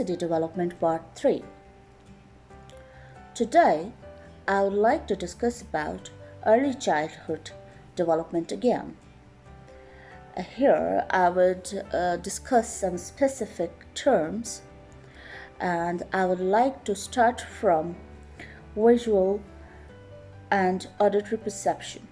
Capacity Development Part 3. Today, I would like to discuss about early childhood development again. Here, I would discuss some specific terms, and I would like to start from visual and auditory perception.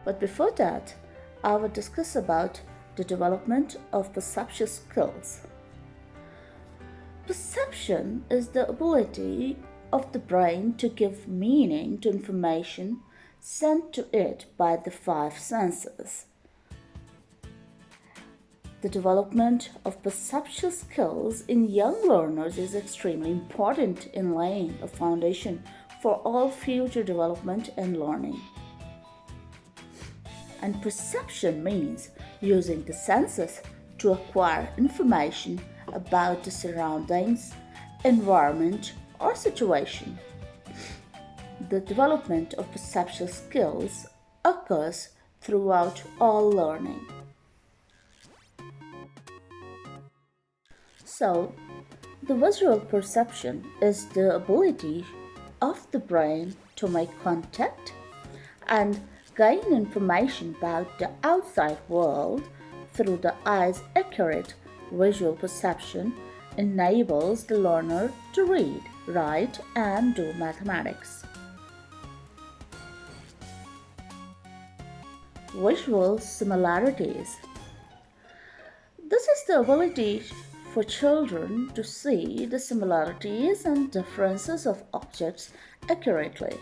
But before that, I will discuss about the development of perceptual skills. Perception is the ability of the brain to give meaning to information sent to it by the five senses. The development of perceptual skills in young learners is extremely important in laying a foundation for all future development and learning. And perception means using the senses to acquire information about the surroundings, environment, or situation. The development of perceptual skills occurs throughout all learning. So, the visual perception is the ability of the brain to make contact and gain information about the outside world through the eye's accurate visual perception enables the learner to read, write, and do mathematics. Visual similarities. This is the ability for children to see the similarities and differences of objects accurately.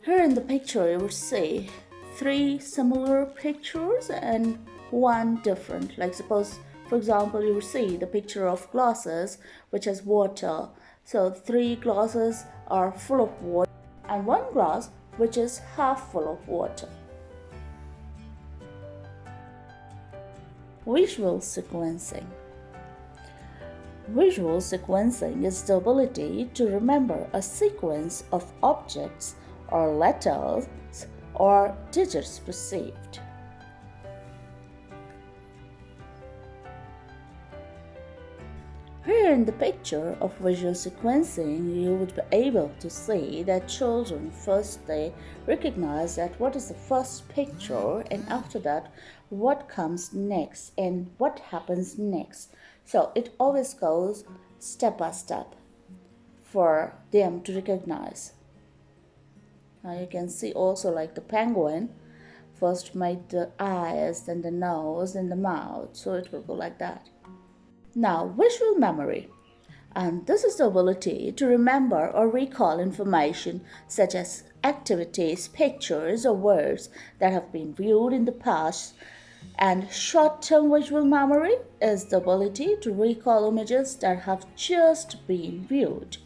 Here in the picture you will see three similar pictures and one different. Like suppose, for example, you will see the picture of glasses which has water. So three glasses are full of water and one glass which is half full of water. Visual sequencing. Visual sequencing is the ability to remember a sequence of objects or letters or digits perceived. Here in the picture of visual sequencing, you would be able to see that children first they recognize that what is the first picture and after that what comes next and what happens next. So it always goes step by step for them to recognize. Now you can see also like the penguin first made the eyes, then the nose, then the mouth. So it will go like that. Now visual memory. And this is the ability to remember or recall information such as activities, pictures, or words that have been viewed in the past. And short-term visual memory is the ability to recall images that have just been viewed.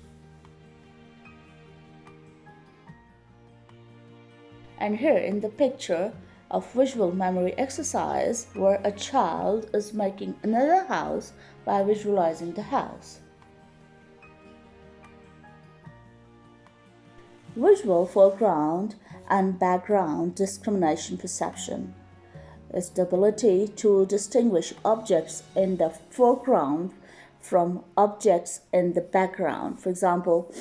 And here in the picture of visual memory exercise where a child is making another house by visualizing the house. Visual foreground and background discrimination perception is the ability to distinguish objects in the foreground from objects in the background. For example,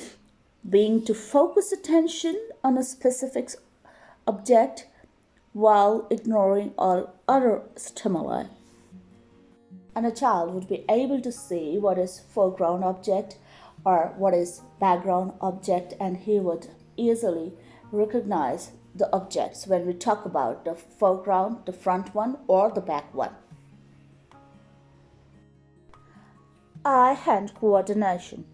being to focus attention on a specific object while ignoring all other stimuli. And a child would be able to see what is foreground object or what is background object, and he would easily recognize the objects when we talk about the foreground, the front one, or the back one. Eye-hand coordination.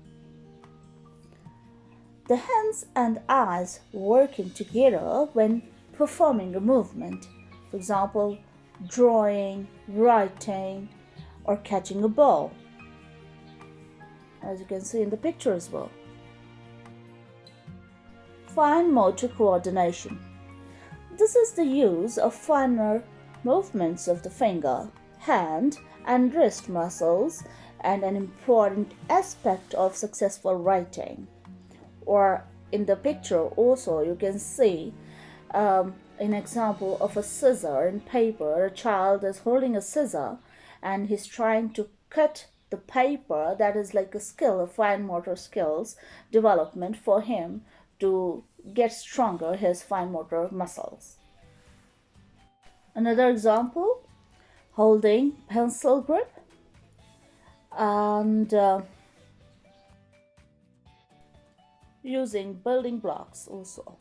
The hands and eyes working together when performing a movement, for example, drawing, writing, or catching a ball, as you can see in the picture as well. Fine motor coordination. This is the use of finer movements of the finger, hand, and wrist muscles, and an important aspect of successful writing. Or in the picture also you can see An example of a scissor and paper. A child is holding a scissor and he's trying to cut the paper. That is like a skill, a fine motor skills development for him to get stronger his fine motor muscles. Another example, holding pencil grip and using building blocks also.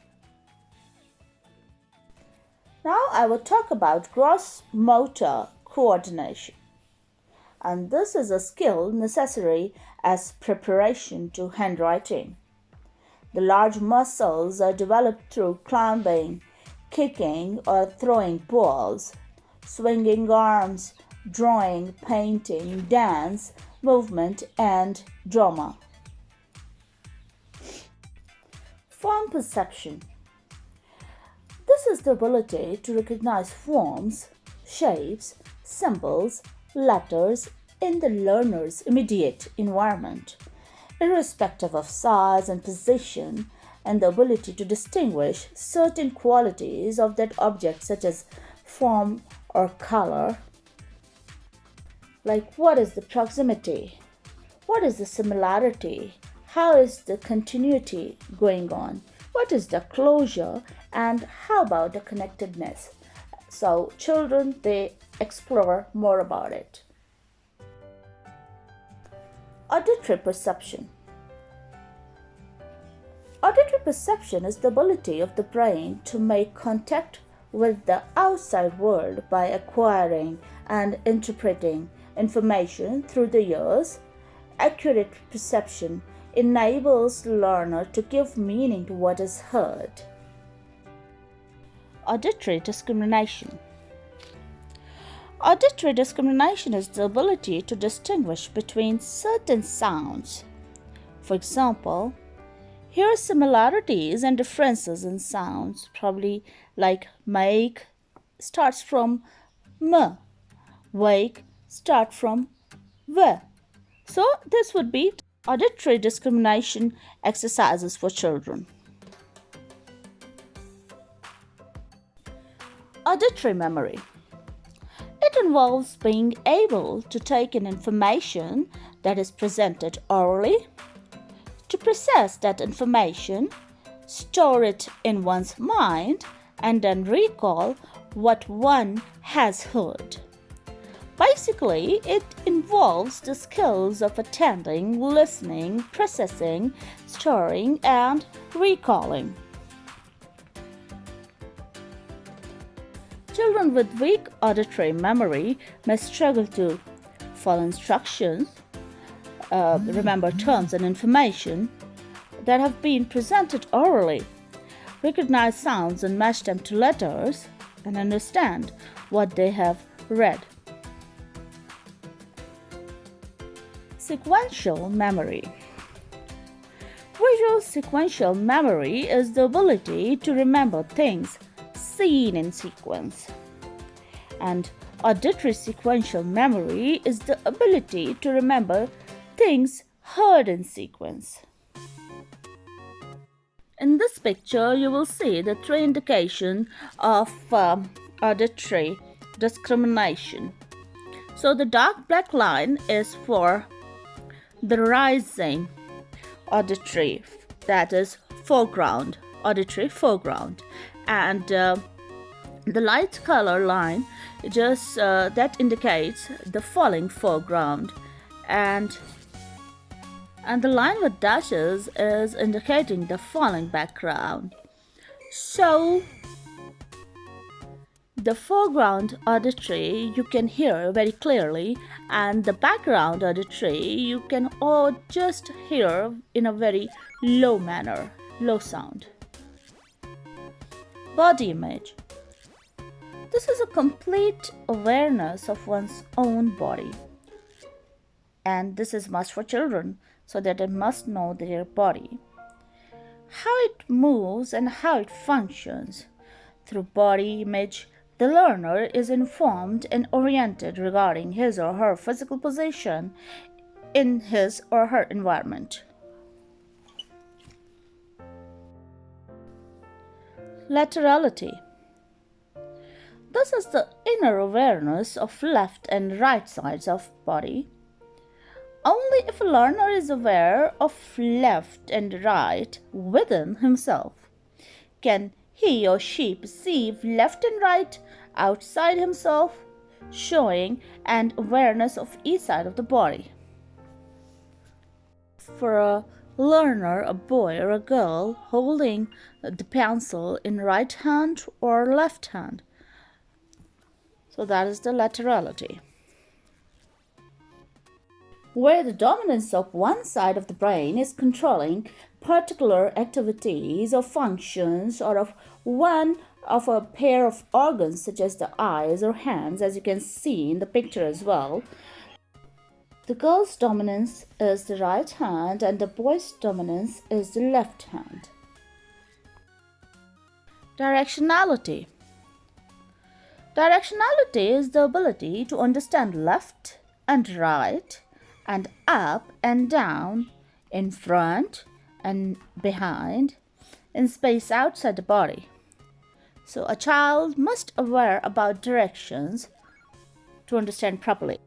Now I will talk about gross motor coordination, and this is a skill necessary as preparation to handwriting. The large muscles are developed through climbing, kicking or throwing balls, swinging arms, drawing, painting, dance, movement, and drama. Form perception. This is the ability to recognize forms, shapes, symbols, letters in the learner's immediate environment, irrespective of size and position, and the ability to distinguish certain qualities of that object, such as form or color, like what is the proximity, what is the similarity, how is the continuity going on, what is the closure, and how about the connectedness. So children, they explore more about it. Auditory perception. Auditory perception is the ability of the brain to make contact with the outside world by acquiring and interpreting information through the ears. Accurate perception enables the learner to give meaning to what is heard. Auditory discrimination. Auditory discrimination is the ability to distinguish between certain sounds. For example, here are similarities and differences in sounds, probably like make starts from m, wake start from v. So this would be auditory discrimination exercises for children. Auditory memory. It involves being able to take in information that is presented orally, to process that information, store it in one's mind, and then recall what one has heard. Basically, it involves the skills of attending, listening, processing, storing, and recalling. Children with weak auditory memory may struggle to follow instructions, remember terms and information that have been presented orally, recognize sounds and match them to letters, and understand what they have read. Sequential memory. Visual sequential memory is the ability to remember things seen in sequence. And auditory sequential memory is the ability to remember things heard in sequence. In this picture, you will see the three indications of auditory discrimination. So the dark black line is for the rising auditory, that is foreground, auditory foreground, and the light color line just that indicates the falling foreground, and the line with dashes is indicating the falling background. So the foreground auditory you can hear very clearly, and the background auditory you can all just hear in a very low manner, low sound. Body image. This is a complete awareness of one's own body. And this is must for children, so that they must know their body, how it moves and how it functions. Through body image, the learner is informed and oriented regarding his or her physical position in his or her environment. Laterality. This is the inner awareness of left and right sides of body. Only if a learner is aware of left and right within himself can he or she perceive left and right outside himself, showing an awareness of each side of the body. For a learner, a boy or a girl holding the pencil in right hand or left hand. So that is the laterality, where the dominance of one side of the brain is controlling particular activities or functions, or of one of a pair of organs such as the eyes or hands, as you can see in the picture as well. The girl's dominance is the right hand and the boy's dominance is the left hand. Directionality. Directionality is the ability to understand left and right and up and down, in front and behind, in space outside the body. So a child must be aware about directions to understand properly.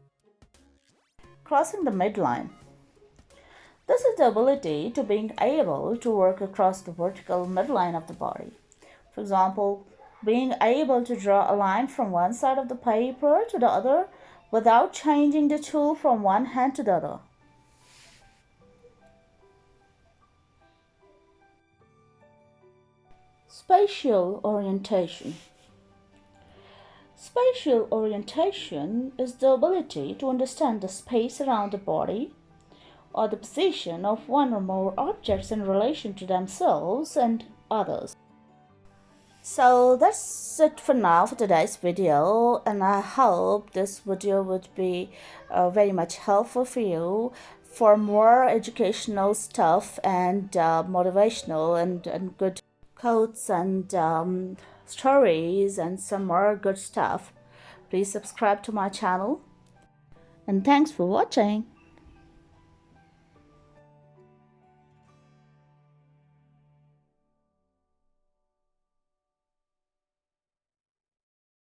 Crossing the midline. This is the ability to being able to work across the vertical midline of the body. For example, being able to draw a line from one side of the paper to the other without changing the tool from one hand to the other. Spatial orientation. Spatial orientation is the ability to understand the space around the body or the position of one or more objects in relation to themselves and others. So that's it for now for today's video, and I hope this video would be very much helpful for you for more educational stuff and motivational and good quotes and stories and some more good stuff. Please subscribe to my channel, and thanks for watching.